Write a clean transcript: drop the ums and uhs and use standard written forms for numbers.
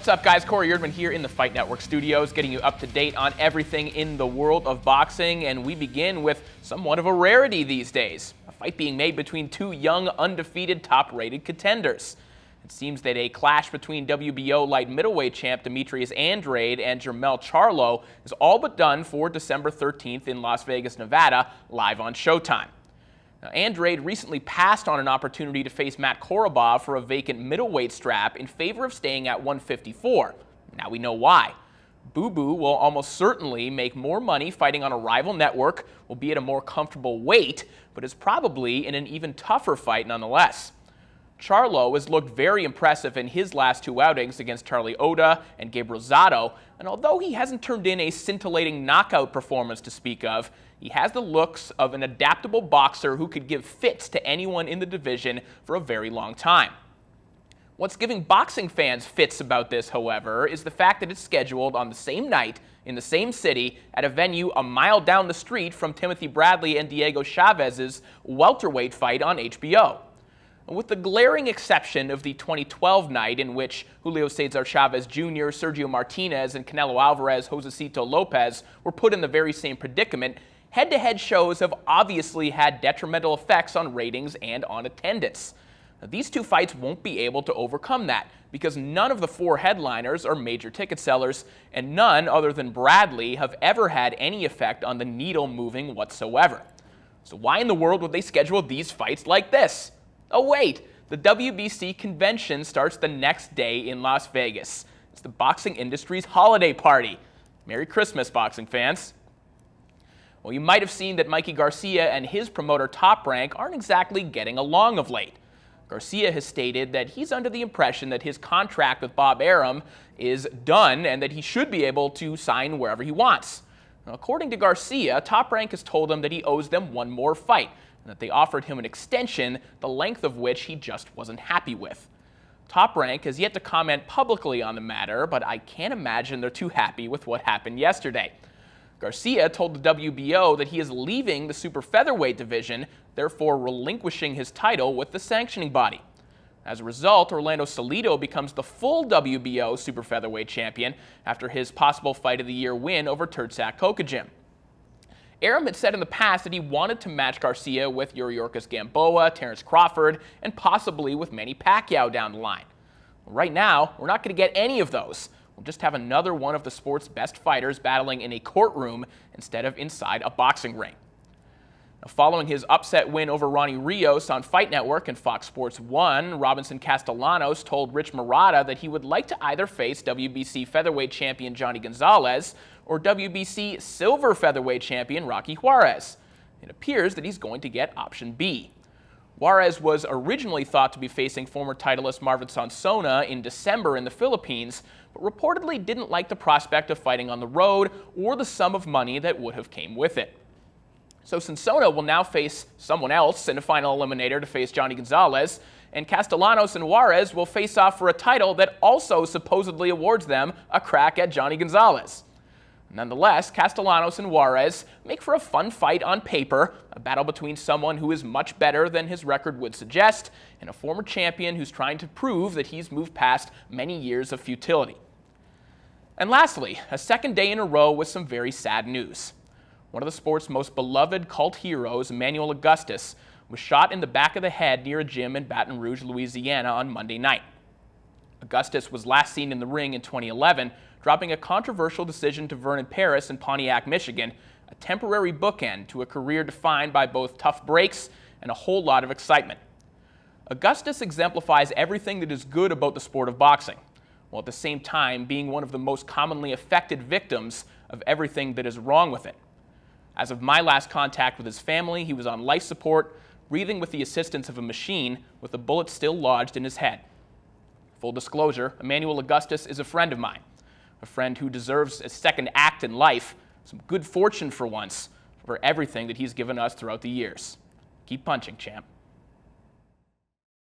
What's up, guys? Corey Erdman here in the Fight Network studios, getting you up to date on everything in the world of boxing, and we begin with somewhat of a rarity these days, a fight being made between two young, undefeated, top-rated contenders. It seems that a clash between WBO light middleweight champ Demetrius Andrade and Jermell Charlo is all but done for December 13th in Las Vegas, Nevada, live on Showtime. Now, Andrade recently passed on an opportunity to face Matt Korobov for a vacant middleweight strap in favor of staying at 154. Now we know why. Boo Boo will almost certainly make more money fighting on a rival network, will be at a more comfortable weight, but is probably in an even tougher fight nonetheless. Charlo has looked very impressive in his last two outings against Charlie Oda and Gabe Rosado, and although he hasn't turned in a scintillating knockout performance to speak of, he has the looks of an adaptable boxer who could give fits to anyone in the division for a very long time. What's giving boxing fans fits about this, however, is the fact that it's scheduled on the same night in the same city at a venue a mile down the street from Timothy Bradley and Diego Chavez's welterweight fight on HBO. With the glaring exception of the 2012 night in which Julio Cesar Chavez Jr., Sergio Martinez, and Canelo Alvarez, Josecito Lopez were put in the very same predicament, head-to-head shows have obviously had detrimental effects on ratings and on attendance. Now, these two fights won't be able to overcome that because none of the four headliners are major ticket sellers, and none other than Bradley have ever had any effect on the needle moving whatsoever. So why in the world would they schedule these fights like this? Oh wait, the WBC convention starts the next day in Las Vegas. It's the boxing industry's holiday party. Merry Christmas, boxing fans. Well, you might have seen that Mikey Garcia and his promoter Top Rank aren't exactly getting along of late. Garcia has stated that he's under the impression that his contract with Bob Arum is done and that he should be able to sign wherever he wants. Now, according to Garcia, Top Rank has told him that he owes them one more fight, and that they offered him an extension, the length of which he just wasn't happy with. Top Rank has yet to comment publicly on the matter, but I can't imagine they're too happy with what happened yesterday. Garcia told the WBO that he is leaving the super featherweight division, therefore relinquishing his title with the sanctioning body. As a result, Orlando Salido becomes the full WBO super featherweight champion after his possible fight of the year win over Turtsak Kokajim. Arum had said in the past that he wanted to match Garcia with Yuriorkis Gamboa, Terence Crawford, and possibly with Manny Pacquiao down the line. Well, right now, we're not going to get any of those. We'll just have another one of the sport's best fighters battling in a courtroom instead of inside a boxing ring. Now, following his upset win over Ronnie Rios on Fight Network and Fox Sports 1, Robinson Castellanos told Rich Murata that he would like to either face WBC featherweight champion Johnny Gonzalez or WBC silver featherweight champion Rocky Juarez. It appears that he's going to get option B. Juarez was originally thought to be facing former titleist Marvin Sansona in December in the Philippines, but reportedly didn't like the prospect of fighting on the road or the sum of money that would have came with it. So Sansona will now face someone else in a final eliminator to face Johnny Gonzalez, and Castellanos and Juarez will face off for a title that also supposedly awards them a crack at Johnny Gonzalez. Nonetheless, Castellanos and Juarez make for a fun fight on paper, a battle between someone who is much better than his record would suggest, and a former champion who's trying to prove that he's moved past many years of futility. And lastly, a second day in a row with some very sad news. One of the sport's most beloved cult heroes, Emanuel Augustus, was shot in the back of the head near a gym in Baton Rouge, Louisiana on Monday night. Augustus was last seen in the ring in 2011, dropping a controversial decision to Vernon Paris in Pontiac, Michigan, a temporary bookend to a career defined by both tough breaks and a whole lot of excitement. Augustus exemplifies everything that is good about the sport of boxing, while at the same time being one of the most commonly affected victims of everything that is wrong with it. As of my last contact with his family, he was on life support, breathing with the assistance of a machine with a bullet still lodged in his head. Full disclosure, Emanuel Augustus is a friend of mine, a friend who deserves a second act in life, some good fortune for once, for everything that he's given us throughout the years. Keep punching, champ.